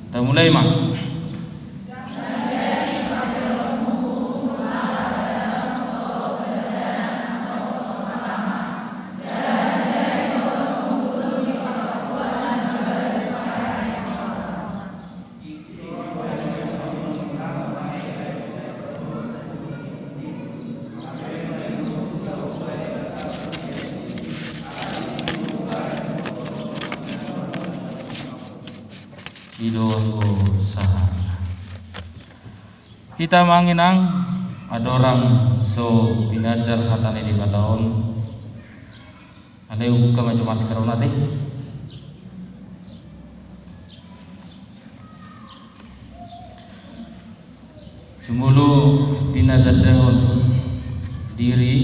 Kita mulai mak. Kita manginang ada orang so binadar hatane di tahun ada yang buka macam masker nanti semulu binadar daun diri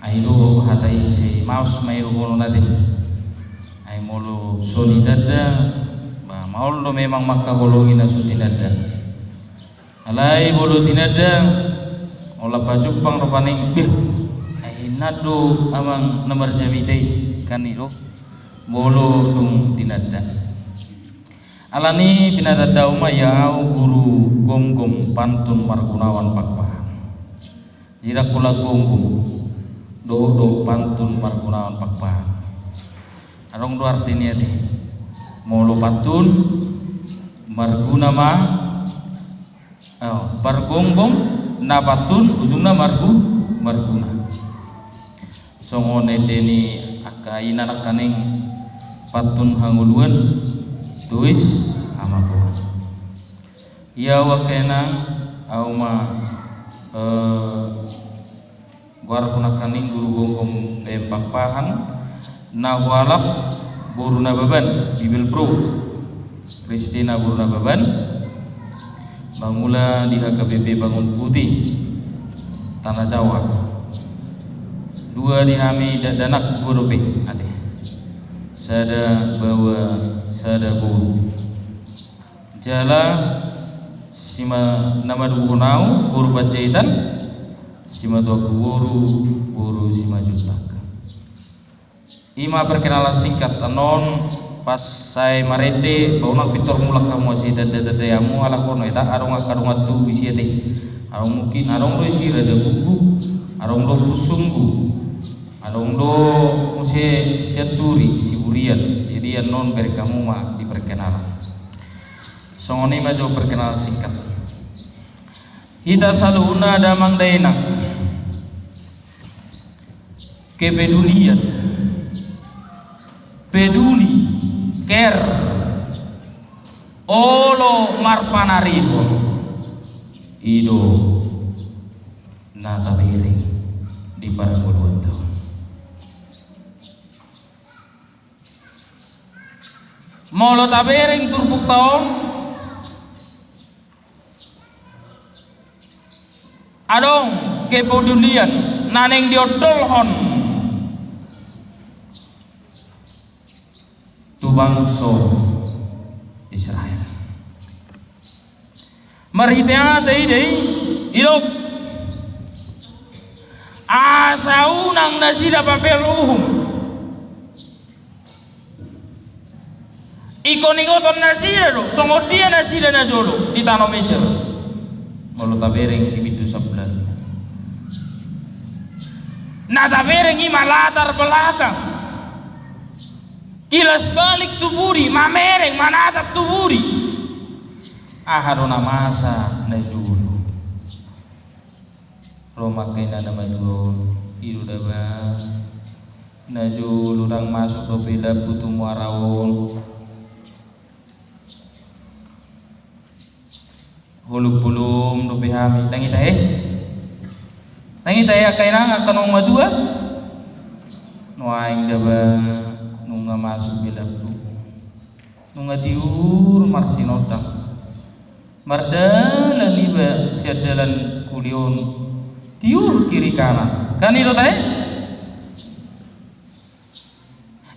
aido hatai si maus mairu kono nanti ai mulu so di dada maul lo memang maka bolongin asu tinada alai bolo tinada olah pacupang ropaning bih ai nado amang nomor jamitei kan iro bolo dung tinada alani pinada dauma yau guru gom pantun Margunawan Pakpahan jirak kula gom do pantun Margunawan Pakpahan arong do artinya deh molo pantun marguna ma pargonggong na patun ujungna marguna songone deni akaina nakaning patun hanguluan tuis amaku iya wakena auma guar punakaning guru gonggong Pakpahan na walap Buruna Baban Bibil Pro Kristina Buruna Baban Bangula di HKBP Bangun Putih Tanah Jawa dua di Hami Danak Gurupe ade sada bawa sada guru jala sima nama dugunau guru Bajaitan sima tua guru sima jutak. Ima perkenalan singkat anon pas saya marede bauna pitor mulak kamu si dada yamu ala kono eta arong tu bisi ete arong mungkin arong do si raja buku arong do pusunggu arong do muse siaturi si burian jadi anon beri kamu mah di perkenalan songoni mah perkenalan singkat hita saluna damang daena kepedulian peduli care olo marpanariho ido nata miring di paranguluan tahun molo tabering turbuk tahun adong kepedulian naneng diotolhon bangsa Israel maritea dei ilok asaunang nasida papeluhum ikon-ikoton nasida do songodia nasida na jolo di tanah Mesir malu tabereng di pintu sebelah na tabereng ima latar belakang kilas balik tuburi mamereng manatap tuburi aharona masa najulu Roma kaina nama tuh iru daba najulu orang masuk ke beda putu muarawon huluk bulum do pihami tangi tahe kaina kanong majua nuaing daba nunga masuk bilaku nunga tiur marsinotang mardalan liba siadalan kulion tiur kiri kanan kan itu teh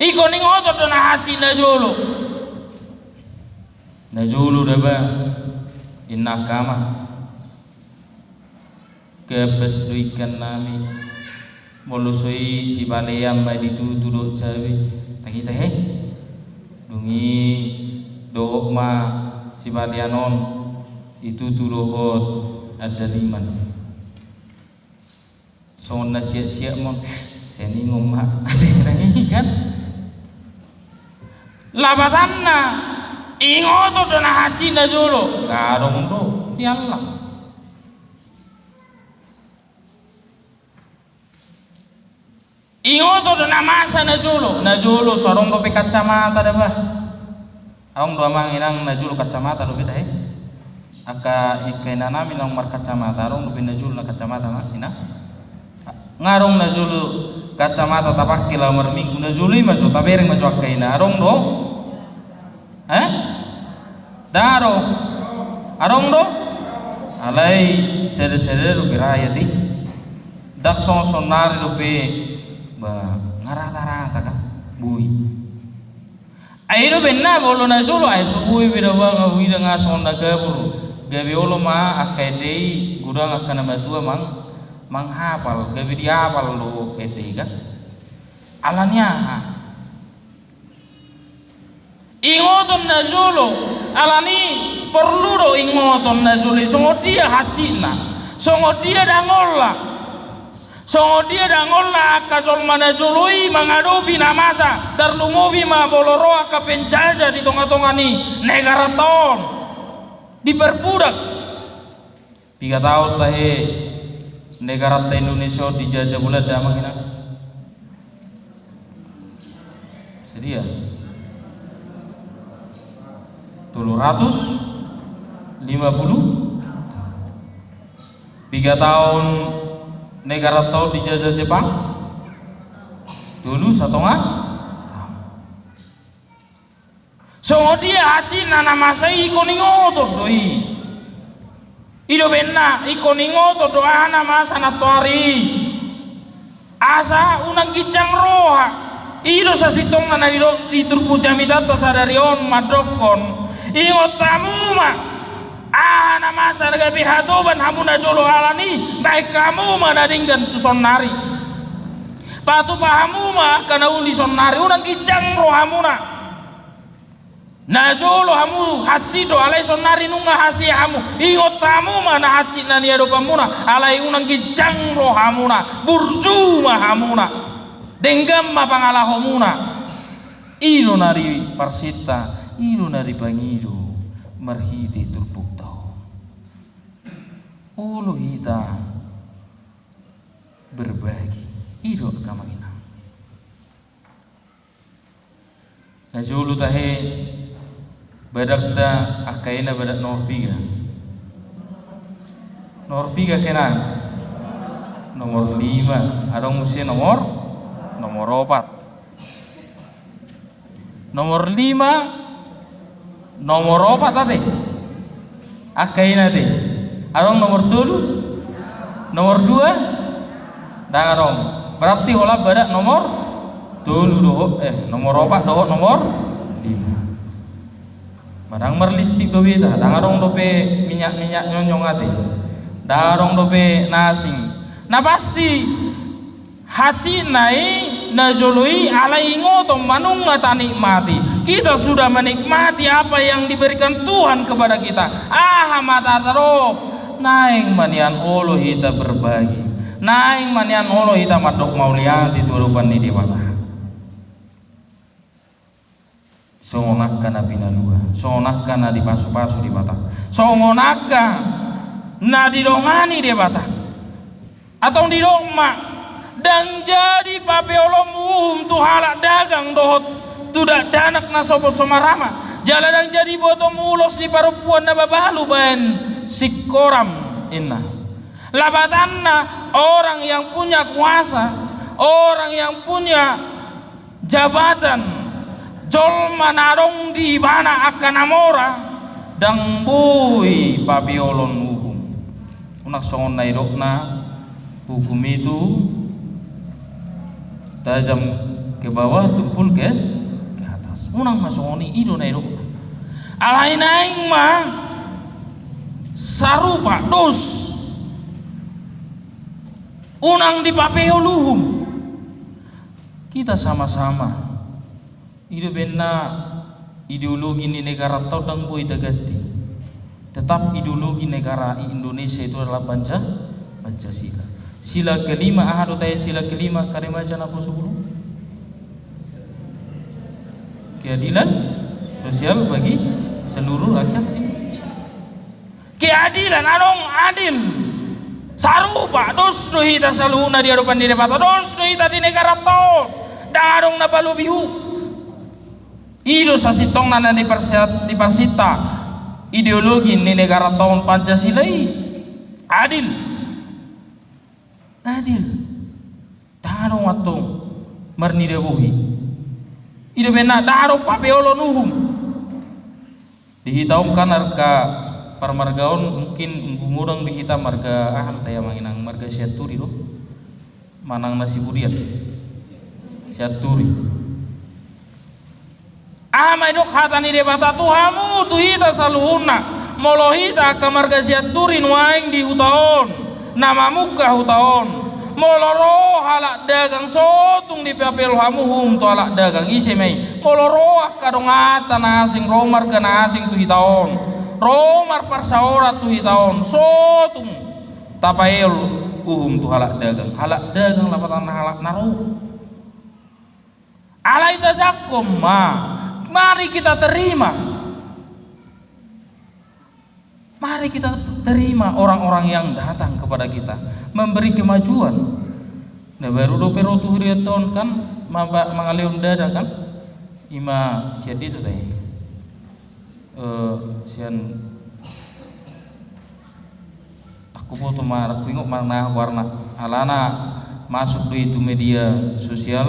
iko ning otot na haji najulu daba inna kama kebes duikan nami molusoi si baleyam ba ditutuduk cawe tak kita dungi dook ma si balianon itu turohot ada liman songon na siap-siap mo seningom ma nangi kan labatan na ingoto do na haji na jolo garong do di Allah ingoto do na masa na jolo sorong do pe kacamata da bah aong do amang inang na jolo kacamata do beda aka ikaina nami nang mar kacamata arong do na jolo na kacamata na ina ngarong na jolo kacamata tapakki la mar minggu na jolo maso tabereng maso akaina arong do daro arong do alai sere-sere do birayati dak sonari do pe ba ngarata-rata kan bui airo benna bolo na jolo ai subui bida ba ngawi nga sonda kabur gabe olo ma akaidei gudang akana batua manghapal gabe diapal lo edei kan alanya ingoton na jolo alani perlu do ingoton na jolo songo dia hacina songo dia dangolla akajol mana joloi mangadobi namasa darlumobi ma boloro aka penjaja di tonga-tonga ni negara ton diperbudak 3 tahun tahe negara ta Indonesia dijajah bulan damang ina sedia 750 3 tahun negara tahu dijajah Jepang dulu 1,5 tahun. So dia haji nana masai ikoningoto doi. Ido benna ikoningoto doa ana masa natori. Asa unang kicang roha. Ido sasitong nana di turku jamidata sadarion madrokon. Ingot tamu ma. Ana masa nagabi hatoban hamuna jolo alani baik kamu manadingkan tu sonari patu pahamu ma kana uli sonari unang kicang rohamuna na jolo hamu haji do alai sonari nunga hasi hamu ingot tamu mana haji nani ado pamuna alai unang kicang rohamuna burju mahamuna denggam ma pangalahomuna ilo nari parsita ilo nari pangido marhiti turpuk ulu hita berbagi ido kamangina na julu tahe badak ta akaina badak Norpiga kenan nomor 5 ada musim nomor 4 nomor 5 nomor 4 tadi akaina tadi arong nomor 7 nomor 2 darong berarti hola badak nomor 7 nomor 4 doh nomor 5 barang merlistik do beta darong dope minyak nyonyong ate darong dope nasing nah pasti haji nai najului alai ngotong manung mata nikmati kita sudah menikmati apa yang diberikan Tuhan kepada kita mata tarok naing manian olo hita berbagi naing manian olo hita madok mauliati turupan ni dewata songonakka na pinalua songonakka na dipasu-pasu di bata songonakka na didongani di bata atau didongma dan jadi papeolom tu halak dagang dohot tudak danak na sobot somarama jalan dan jadi botong ulos di parupuan na babalu ben sikoram inna labatanna orang yang punya kuasa orang yang punya jabatan jolma narong di bana akan amora dang boy papiolon hukum unak songon na irokna hukum itu tajam ke bawah tumpul ke atas unang masongoni ido na irokna alain aing mah sarupa dos unang di papeo luhum kita sama-sama hidup benna ideologi di negara tau dang boy dagati. Tetap ideologi negara Indonesia itu adalah Pancasila. Sila kelima ahadu taya sila kelima karema jana po sebelum keadilan sosial bagi seluruh rakyat Indonesia. Keadilan anong adil sarupa dos no hita saluna di hadapan di debata dos no hita di negara tao dan adong nabalubihu ilo sa sitong na di persita ideologi ni negara tahun Pancasila adil daro atong marnida buhi ida bena daro papeolo nuhum dihitaumkan harga parmargaon mungkin ngumurang dihita marga ahal taya manginang marga siaturi do manang nasi budian siaturi may dok hatani debata tuhamu tuhita saluhuna molohita kamarga siaturi nuaing di hutaon nama muka hutaon moloro halak dagang sotung di papel hamuhum tu halak dagang isemei moloro kadongata nasing romar ka nasing tuhitaon romar parsaora tuhitaon sotung tapael uhum tu halak dagang lapatan halak naro alai tajakum mari kita terima orang-orang yang datang kepada kita memberi kemajuan. Nah baru do pero tuhriaton kan mangaleon dada kan ima siadi itu teh sian aku foto mar aku ingok mana warna alana masuk do itu media sosial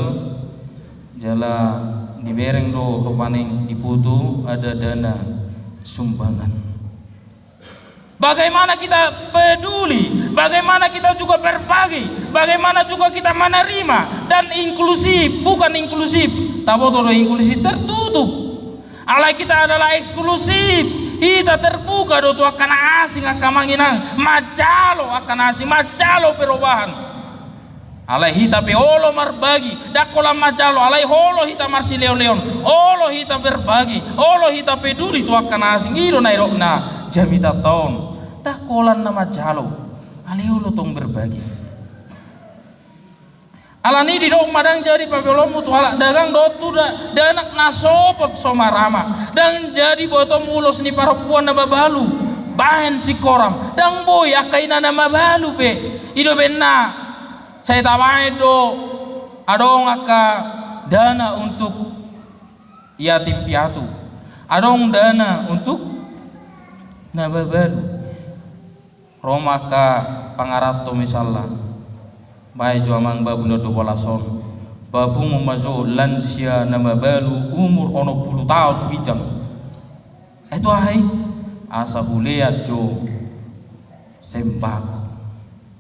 jala dibereng do paning diputu ada dana sumbangan. Bagaimana kita peduli, bagaimana kita juga berbagi, bagaimana juga kita menerima dan inklusif, bukan inklusif, taboto inklusif tertutup. Alai kita adalah eksklusif, kita terbuka do tu akan asing akan manginang, macalo akan asing, macalo perubahan. Alai hita pe olo marbagi, dakola macalo, alai holo hita marsi leon, olo hita berbagi, olo hita peduli tu akan asing, iro nairokna jamita tahun. Dah kolan nama jalo aleo tong berbagi alani di dok madang jadi papelomu tu halak dagang do tu danak nasopot somarama dan jadi botom ulos ni parapuan nama balu bahan si koram dan boy akaina nama balu pe ido benna saya tawai do adong aka dana untuk yatim piatu adong dana untuk nama balu Roma ka pangarato misalnya bae jo amang babulo do bolason babu mumazo lansia nama balu umur ono 10 tahun tukijang itu hai asa huliat jo sembako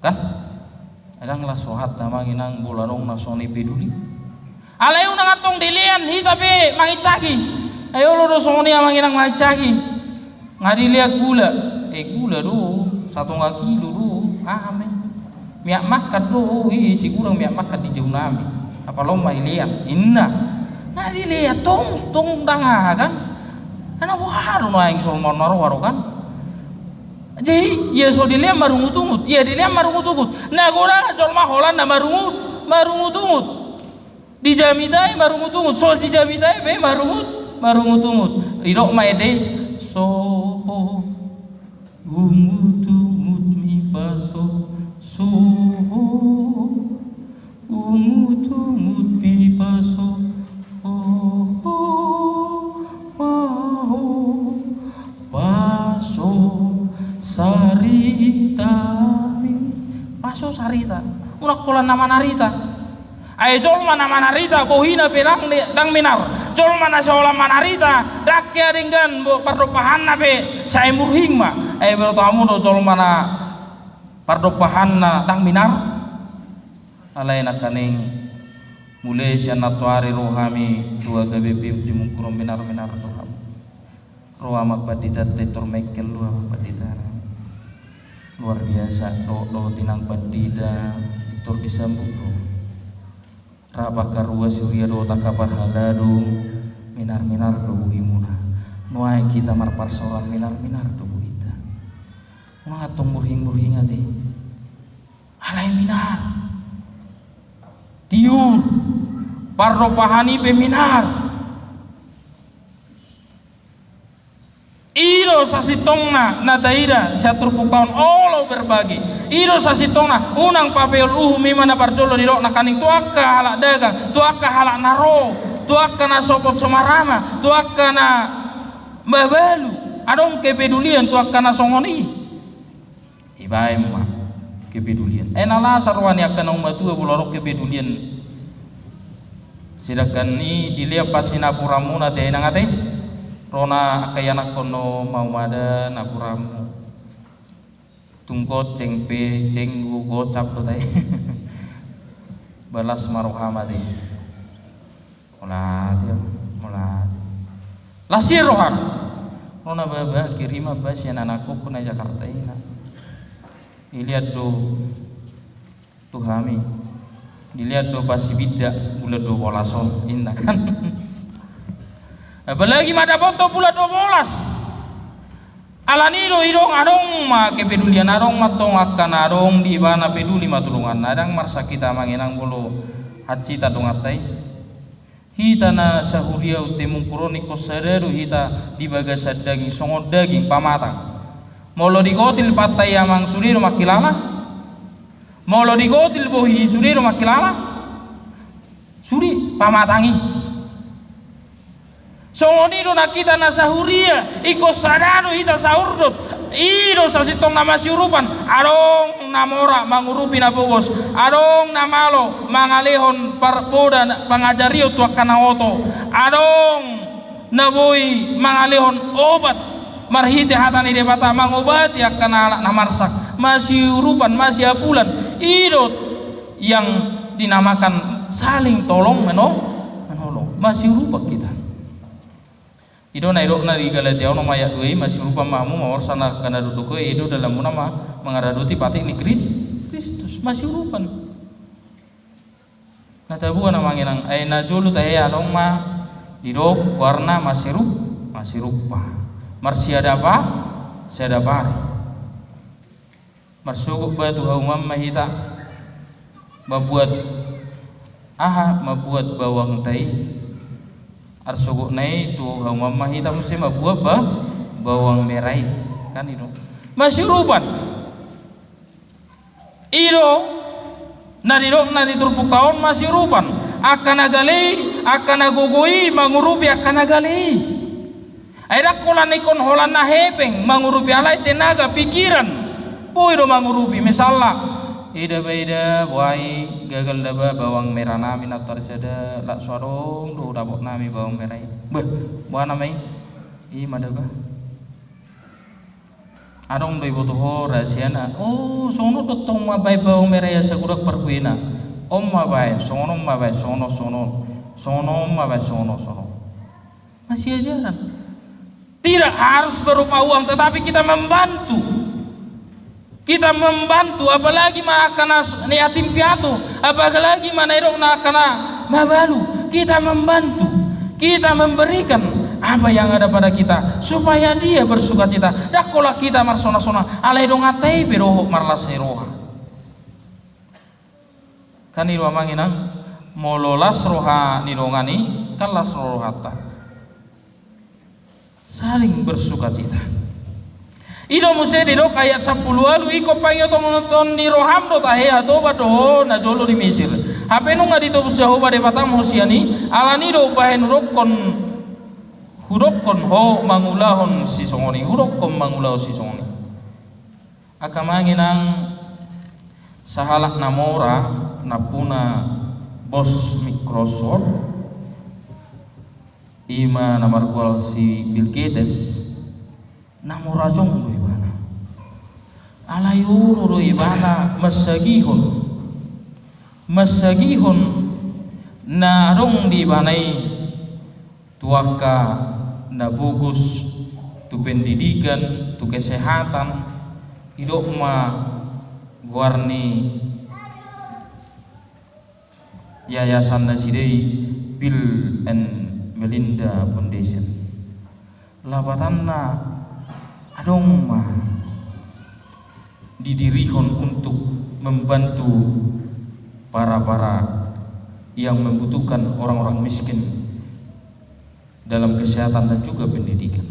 kan adang la sohat nama ginang bulanong nasoni peduli aleu nang atong dilian hi tapi mangicagi ayo lo do soni amang ginang mangicagi ngadiliak gula gula do 1 kilo do ame miak makan do si kurang miak makan di jauh nami apa lomba lihat inna ngadi lihat tong danga kan ana waru naing solmon waro kan jadi ya so dilihat marungut ya dilihat marungut nah gora jolma holan na marungut di jamitai marungut so di jamitai be marungut irok maede so umut mi paso so umut mi paso paso sarita unak pola nama narita ay jol mana narita bohina penang dang minar jol mana seolah manarita dakya dengan pardopahan nabe saya murhing ma ay bertamu do jol mana pardopahan na dang minar alay na kaning mulai siya natuari rohami dua KBP di mungkurom minar roham roha magpadita tetor mekel roha magpadita luar biasa do tinang padita itor disambut do rabak karua surya do takabar haladu minar do buhimuna kita marparsoran minar-minar tubuh kita. Ngatong murhing-murhing ate. Alai minar. Tiur. Parro pahani peminar. Iro sasitongna na daira siaturpuk tahun olo berbagi. Iro sasitongna unang papel mimana barjolo di na kaning tuaka halak dagang, tuaka halak naro, tuaka na sopot somarama, tuaka na babalu. Adong kepedulian tuaka na songoni. Ibai ma kepedulian. Enala sarwani akan umatu bulorok kepedulian. Sidakan ni dilihat pasina puramuna teh nangate. Rona akayanak kono maumada napuramu tungko cengpe cenggu gocap dotai balas marohamati mulati lasir rohan rona baba kirima bas yang anakku kuna Jakarta ina dilihat do tuhami dilihat do pasi bidda bulan 12 indah kan. Apalagi mada foto pula 12 alanilo idong adong ma kepedulian adong matong akan adong di bana peduli matulungan adang marsa kita manginang bolo haji tadong atai hita na sahuria utemung kuroni kosaderu hita di bagasa daging songo daging pamatang molo digotil patai amang suriro makilala molo digotil bohi suriro makilala suri pamatangi songonido nakita na sahuria iko sadano hita sahurdot ido sasitong na masyurupan arong namora mangurupi na bogos arong namalo mangalehon parpoda pangajario tuak kanaoto arong naboy mangalehon obat marhite hatani debata mangobati akan alak namarsak masyurupan masih apulan ido yang dinamakan saling tolong menolong masyurupa kita. Ido na iro na rigalatia ono maya duai masih rupa mamu mawar sana kana duduk ido dalam nama mengaraduti patik ni Kristus masih rupan. Na tabu na manginang ay najulu tahe anong ma didok warna masih rupa. Marsiada apa? Siada pari. Marsuguk ba tu haumam mahita mabuat bawang tai arsuguk nai tu haumam mahita mesti mabuat bawang merah kan itu masih rupan ilo na diturpuk tahun masih rupan akan agalei akan agogoi mangurupi akan agalei airak kolan ikon holan na hepeng mangurupi alai tenaga pikiran poido mangurupi misalnya ida baida buai gagal daba bawang merah nami natar sada lak suarong do dabok nami bawang merah buah namai i madaba adong doi botoho rahasiana oh sono dotong mabai bawang merah ya segurak perkuina om mabai sono mabai sono mabai sono masih ajaran tidak harus berupa uang tetapi kita membantu apalagi makana ni yatim piatu apalagi mana irok nakana mabalu kita membantu kita memberikan apa yang ada pada kita supaya dia bersukacita dah kola kita marsona-sona alai dong atai beroh marlas roha kan iro manginang mololas roha nirongani kalas rohata saling bersukacita. Ido muse didok ayat 10 alu iko pangyo tonton ni roham do tahe ato bato na jolo di Mesir. Hape nu ngadi to Jehova de batam hosiani alani do bahen hurokon ho mangulahon si songoni hurokon mangulah si songoni. Akamanginang sahalak namora napuna bos Microsoft ima namar gol si Bill Gates namora jong do ibana alayuro do ibana masagihon na rong di banai tuaka na bagus tu pendidikan tu kesehatan hidup ma warni yayasan nasidei Bill and Melinda Foundation labatanna adong mah didirihon untuk membantu para yang membutuhkan orang-orang miskin dalam kesehatan dan juga pendidikan.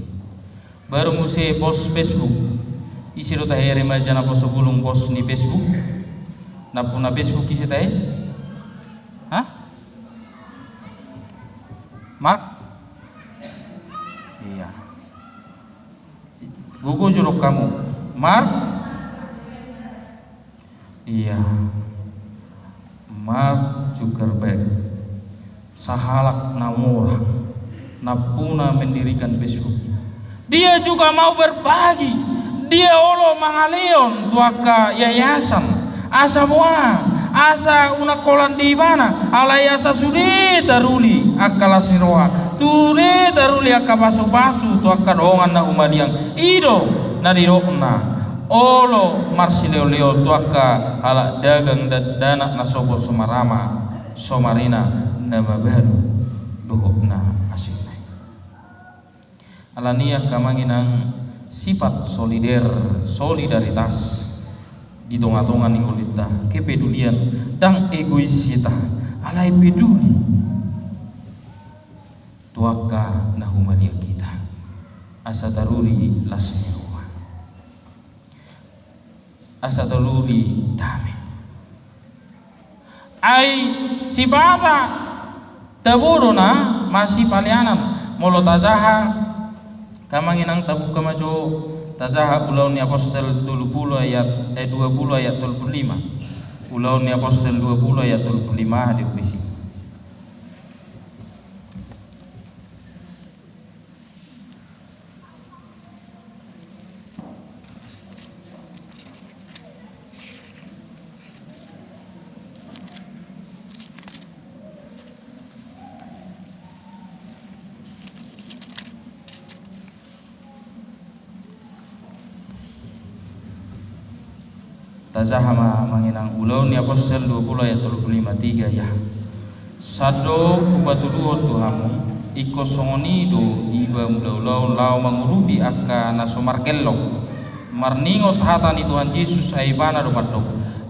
Baru muse post Facebook isi rota here majana post sebelum post ni Facebook na puna Facebook isi tae hah mak iya gugu jorok kamu Mark iya Mark Zuckerberg sahalak namura napuna mendirikan Facebook. Dia juga mau berbagi. Dia olo mangaleon tuaka yayasan asa boa asa una kolan di mana alai asa sudi taruli akalas niroa tule taruli akabasu-basu tuaka dongan na umadiang ido na dirokna olo marsileo tuaka ala dagang dana na sobot somarama somarina na mabalu dohokna asinay alania kamanginang sifat solidaritas di tengah-tengah ningolita kepedulian dan egoisita alai peduli tuaka nahumalia kita asa daruri lasnya asa daruri damai ai sibata taburuna masih palianan molo tazaha kamanginang tabu kamajo tazaha ulaun ni apostel 20 ayat 20 ayat 25 ulaun ni apostel 20 ayat 25 di puisi tazahama manginang ulaun ni apostel 20 ayat 35 ya sado kubatuduo tuhamu iko songoni do iba mulaulaun lao mangurubi aka nasomarkello marningot hatani Tuhan Yesus aibana do padok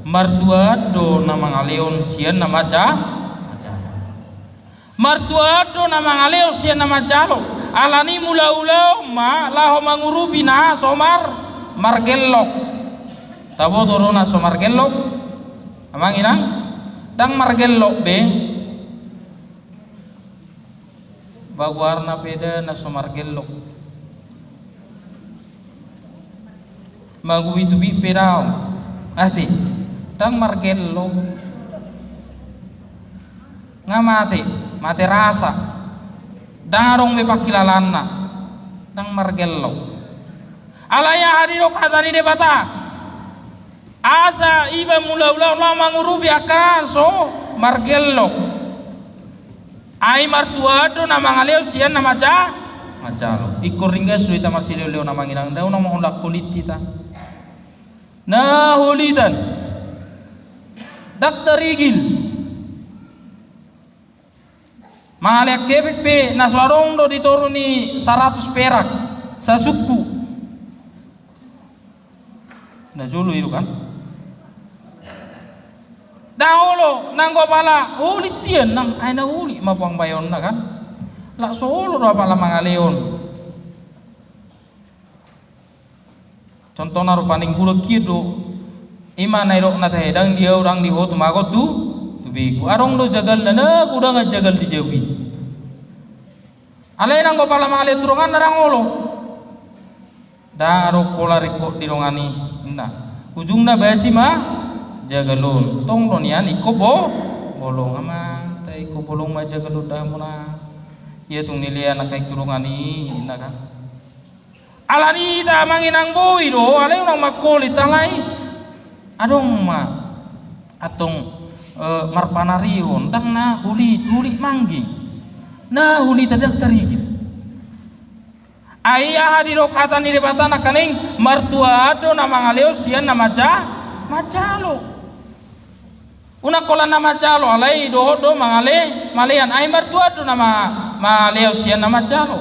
martuado namangaleon sian namaja martuado namangaleon sian namajalo alani mulaulau ma laho mangurubi na somar margello tabo torona so margello amang inang dang margello be bagwarna beda na so margello magu itu bi pedao ati dang margello ngamate mate rasa darong be pakilalanna dang margello alaya hadiro katani de bata asa iba mula-ula mangurubi akan so margello ai martuado na mangaleo sian na macalo ikoringa suita marsileo na manginang daw na mahulak kulitita na hulitan daktarigil mangalek kepepe na suarong do ditoro ni 100 perak sa suku na julu itu kan daholo nanggo pala uli tian nang aina uli mapang bayon na kan la solo ra pala mangaleon contoh naru paning bulo kiedo ima nairo na tehedang dia orang di hot magot tu bi arong do jagal na kuda nga jagal di jawi alai nanggo pala mangale turongan narang olo daro pola riko dirongani na ujungna basi mah jagalon tonglon yan iko bolong ama tay iko bolong ma jagalon dah muna iya tung nilian nakay tulungani na kan alani ta manginang boy do alay nang makulit alay adong ma atong marpanarion dang na huli mangging na huli tadak tarigil ayah hadiro kata ni debatana kaning martuado na mangaleo sian na macalo una kola nama calo alai do mangale malean ai martuado nama maleo sian nama calo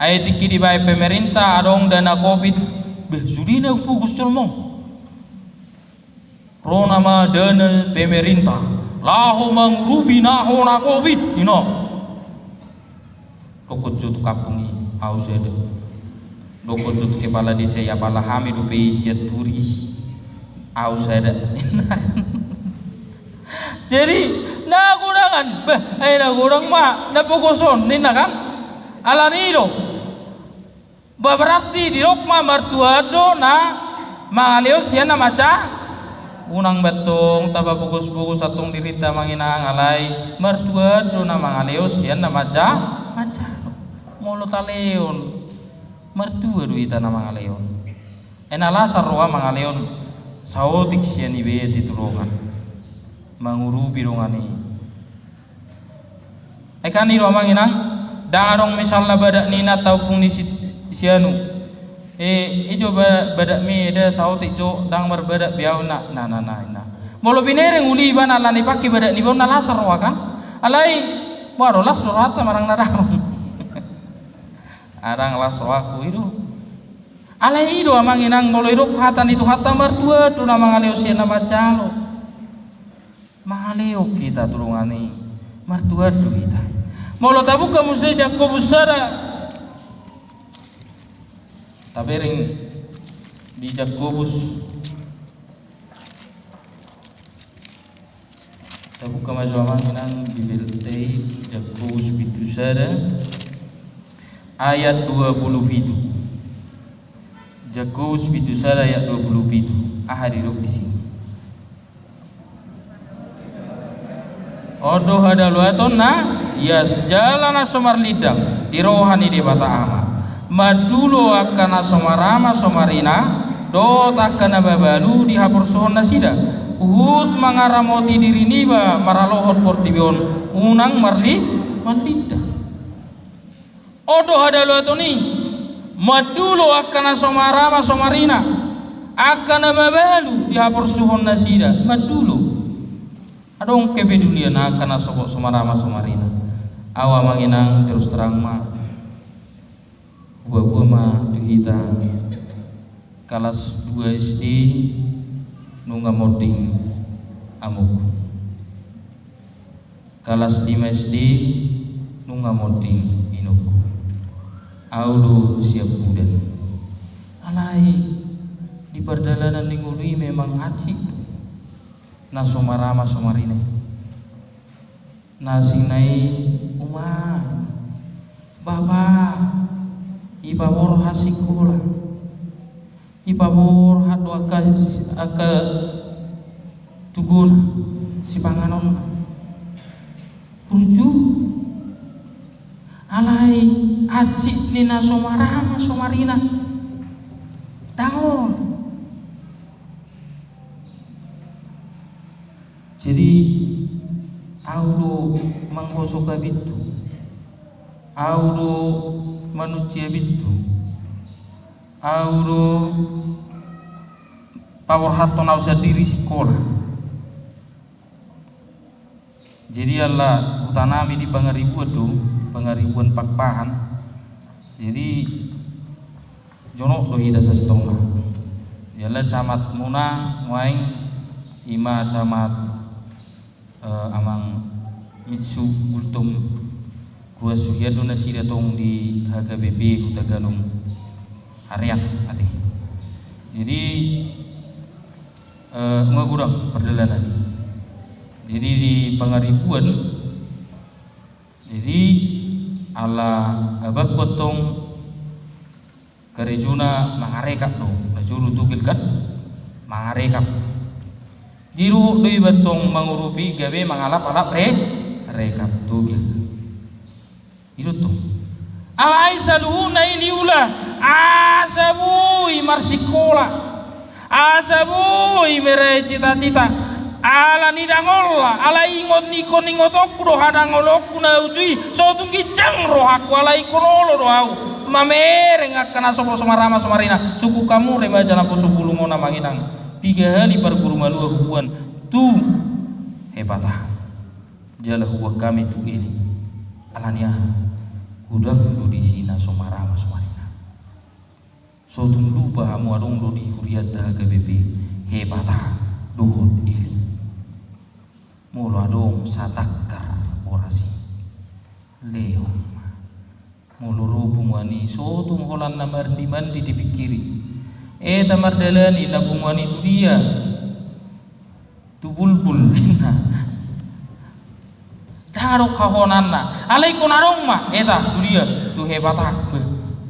Ayat iki dibayar pemerintah adong dana covid sudi na pugus colmong ro nama dana pemerintah laho mangrubi naho na covid you know lokot jut kapungi aus ada lokot jut kepala desa ya pala hamid upi siat turi aus ada jadi na gurangan ay na gurang ma na puguson nina kan ala nido berarti di rokma martuado na mangalios yan na maca unang betong taba bugus-bugus atong dirita manginang alay martuado na mangalios yan na maca molo taleon martuado ita na mangaleon enalasar roa mangaleon saotik siya ni be titulungan mangurubi rongani ekani roa manginang dangarong misalnya badak nina taupung di sianu ijo badak mi ada saotik jo dang berbadak biau na molo binereng uli bana lani paki badak ni bona lasar roa kan alai waro las lorata marang nadang arang las roaku itu alai itu amanginang molo hidup hatan itu hata mertua tu na mangaleo siana macalo mangaleo kita tulungani mertua tu kita molo tabuka museja ko busara tabering di Jakobus tabuka majawaman minang bibeltei Jakobus bitusada ayat 27 Jakobus bitusada ayat 27 ahadirup di sini odo hadaluaton na yas jalana somar lidang di rohani di bata ama madulo akana somarama somarina do takana babalu di hapur sohon nasida uhud mangaramoti diri niba maralohot portibion unang marlida odo hadaluatoni madulo akana somarama somarina akana babalu di hapur sohon nasida madulo adong kepedulian akana sobok somarama somarina awa manginang terus terang ma buah ma tuhita kelas 2 SD nunga moding amuk kelas 5 SD nunga moding inuku audo siap budan alai di perdalanan ningului memang acik na somarama somarine nasing nai umah bapak ipabor hasikola ipabor hadu aka tuguna si panganon kurju alai acik nina somarama somarina dangol jadi audo mangkosoka bitu audo manusia bitu audo pawor hatto na usah diri sekolah jadi Allah utanami di pangaribuan pakpahan jadi jono do hida sastonga yalla camat muna waing ima camat amang mitsu ultum kuas suhyadu nasida tong di HKBP Kutaganung harian ati jadi ngagurang perdalanan jadi di pangaribuan jadi ala abak potong karejuna mangarekap no najuru tugil kan mangarekap jiru doi batong mangurupi gawe mangalap-alap rekap tugil itu tuh alai saluhuna ini ulah asabui marsikola asabui mere cita-cita ala nidangolla ala ingot ningot okku do hadangolokku na ujui so tunggi jang rohaku ala ikololo do au mamere ngakana sopo somarama somarina suku kamu remaja na poso bulungona manginang 3 hari perguru malu hubuan tu hebatah jala huwa kami tu ili alania Hudang do di sina somarama somarina. So tum lupa hamu adong do di huriat dah KBP hebata dohot ili. Mulu adong satakar orasi. Leo. Mulu rubung wani so tum holan namar di mandi dipikiri. Tamar dalani nabung wani tu dia. Tu bulbul. Darok hahonanna alai konarong ma eta tu dia tu hebata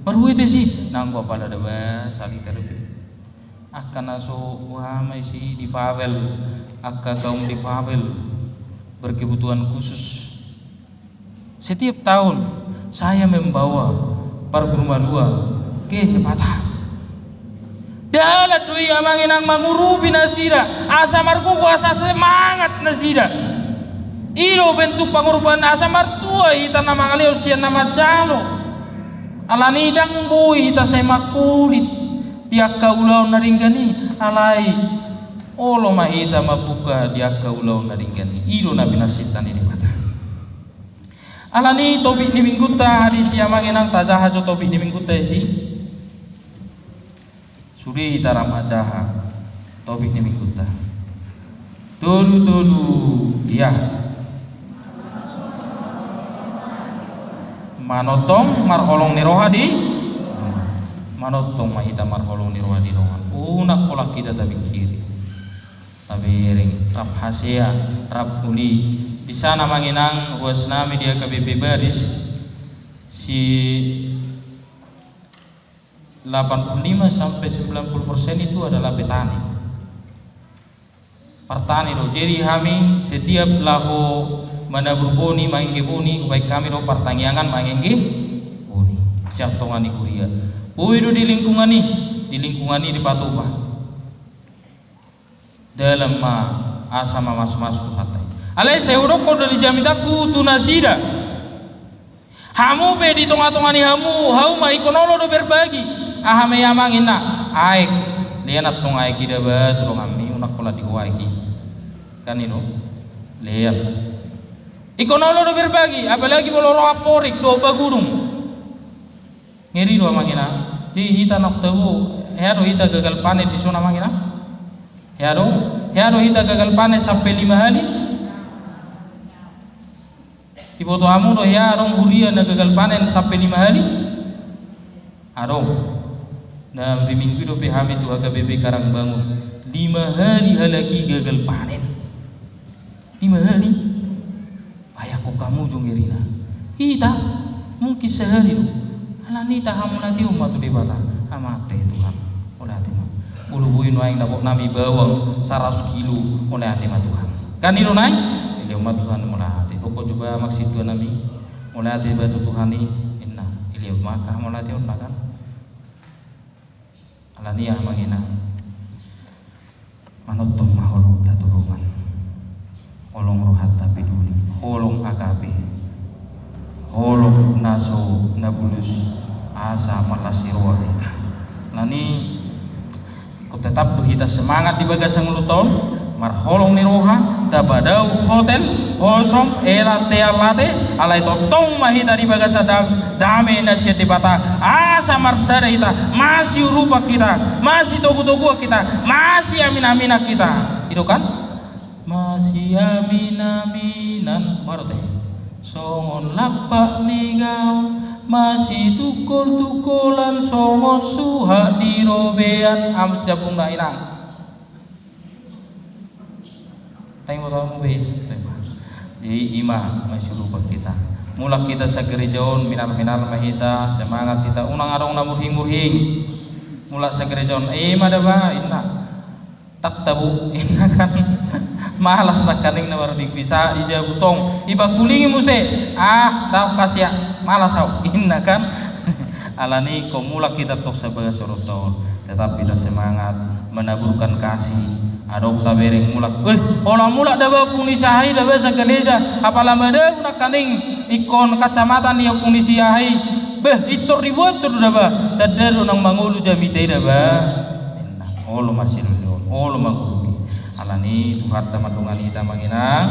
baru itu sih nanggo pala deba sali terlebih akan aso wah masih di Pavel akka kaum di Pavel berkebutuhan khusus. Setiap tahun saya membawa parguruma 2 ke hebata dalat doi amanginang mangurubi nasida asa marku kuasa semangat nasida ilo bentuk pangorban asa martua ita nama ngaleo sian nama jalo alani dang boy ita saya makulit diakka ulau naringgani alai olo mahita mabuka diakka ulau naringgani ilo nabi nasitan ini mata alani topik ni mingguta hadis yamanginang tazahajo topik ni mingguta si suri ita ramajaha topik ni mingguta tulu ya manotong marholong ni roha di manotong mahita marholong ni roha di rohan unak kolak kita tapi kiri tapi ring rap hasia rap uli di sana manginang ruas nami dia KBP baris si 85 sampai 90% itu adalah petani pertani do jadi kami setiap lahu mana berbuni mangenge buni baik kami do pertanian mangenge buni siap tongani kuria puido di lingkungan ni di Patuba dalam asama mas tu hatai alai seudok ko dari jamitaku tu nasida hamu be di tonga-tongani hamu hau mai konolo do berbagi ahame yamangina aik lianat tonga iki da ba turung kami unak pola di waiki kan itu lian ikonoloh do berbagi apalagi boloro aporik do bagurung ngeri do mangina di hita nak tahu hero hita gagal panen di zona mangina hero hita gagal panen sampai 5 hari ibu to amu do hero huria na gagal panen sampai 5 hari aro na minggu do pehami tu HKBP Karang Bangun 5 hari lagi gagal panen 5 hari ayahku kamu jongirina ita mungkin sehari lo alani tahamu nanti umat tu debata amat Tuhan oleh hati mah ulu buin waing dapok nami bawang 100 kilo oleh hati mah Tuhan kan itu naik ini umat Tuhan oleh hati pokok coba maksud Tuhan nami oleh hati batu Tuhan ini inna ini makah oleh hati unna kan alani ah mangina manotong maholong datulungan olong rohat tapi duli holong akabe holong naso nabulus asa malasirwa kita nani ku tetap du hita semangat di bagasang luton mar holong ni roha tabadau hotel kosong era tealate alai totong mahita di bagasa dame nasihat di bata asa marsada kita masih rupa kita masih togu-togu kita masih amin-aminah kita itu kan masih amin-aminan baru teh songon lapak ningau masih tukul-tukulan songon suha di robean amsyapung na inang tengok tahu be jadi imam masih lupa kita mulak kita sa gerejaon minal mahita semangat kita unang arong na murhing mulak sa gerejaon madaba inna tak tabu inna kan malas nak kaning na baru bisa dijawab tong iba kulingi muse tahu kasih malas au inna kan alani komula kita tok sebagai sorotol tetap kita semangat menaburkan kasih adok tabereng mulak olah mulak daba puni sahai daba sa gereja apalah mada nak kaning ikon kacamatan dia puni sahai itor dibuat tur daba tadar unang mangulu jamite daba inna olo masih olo mangurubi alani Tuhan tamadungan hita manginang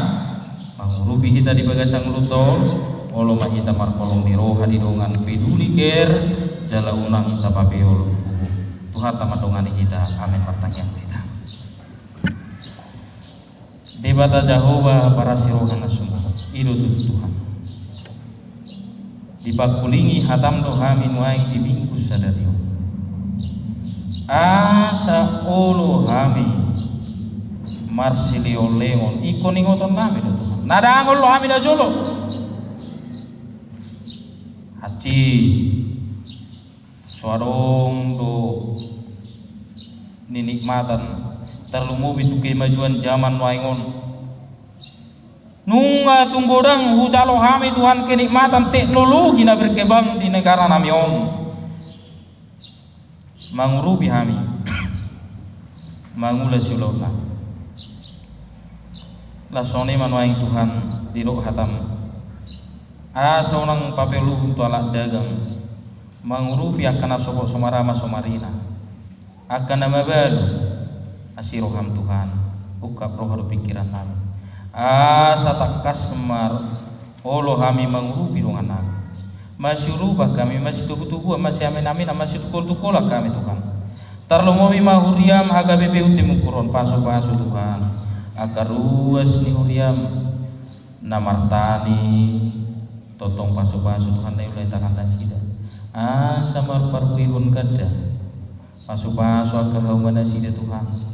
mangurubi hita di bagasang lutol olo mahita markolong di roha di dongan peduli ker jala unang tapape olo Tuhan tamadongan kita. Amin. Pertanyaan kita debata Jehovah para sirohana semua ido tutu Tuhan dipakulingi hatam dohamin waik di minggu sadario asa olo hami marsilio leon ikon ingoton nami do Tuhan nadangol lo hami da jolo haci suarong do ninikmatan terlumubi tu kemajuan zaman waingon nunga tunggodang hucalo hami Tuhan kenikmatan teknologi na berkembang di negara nami on mangurubi hami mangula silona la sone manuaing Tuhan dirok hatam asa unang papelu untuk alat dagang mangurubi akan asobok somarama somarina akan nama balu asiroham Tuhan ukap roh pikiran kami asa takas semar olo kami mengurupi dengan kami masih rubah kami masih tubuh-tubuh masih amin-amin masih tukul-tukul kami Tuhan tarlomomi mahuriam haga bebe utimukuron pasu-pasu Tuhan agar ruas ni huriam namartani totong pasu-pasu Tuhan na ulay takan nasida asa marparwihun kada pasu-pasu akahaw nasida Tuhan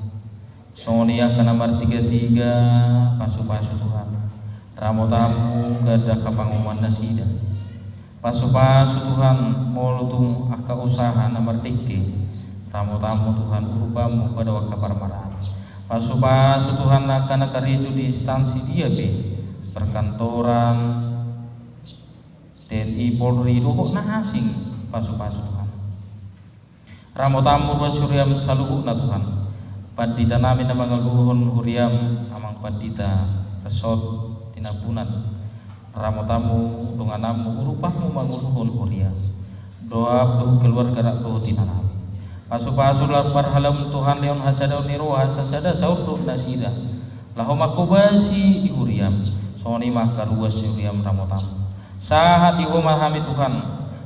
Sonia ke nomor 33 pasu-pasu Tuhan ramu tamu gada kapanguman nasida pasu-pasu Tuhan molutung aka usaha nomor 3 ramu tamu Tuhan urupamu pada wakaparmaran pasu-pasu Tuhan akan akariju di instansi dia be perkantoran TNI Polri kok na asing pasu-pasu Tuhan ramu tamu wasyuriam saluhu na Tuhan padita namin na mga luhon huriam amang padita resort tinapunan ramotamu dunganamu urupamu manguluhon huriam doa doh keluar gerak doh tinanami pasu-pasu lapar halam Tuhan leon hasada niro hasada saur doh nasida lahom aku basi di huriam soni maka ruas huriam ramotamu sahat di homa hami Tuhan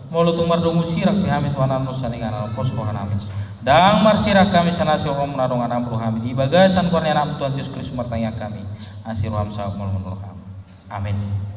molo tumar do musirak bihami Tuhan anu saningan posko hanami dang marsirak kami sanasi om nadong anam rohami di bagasan kurnia nam Tuhan Yesus Kristus martanya kami asiroham sahab menurut kami amin.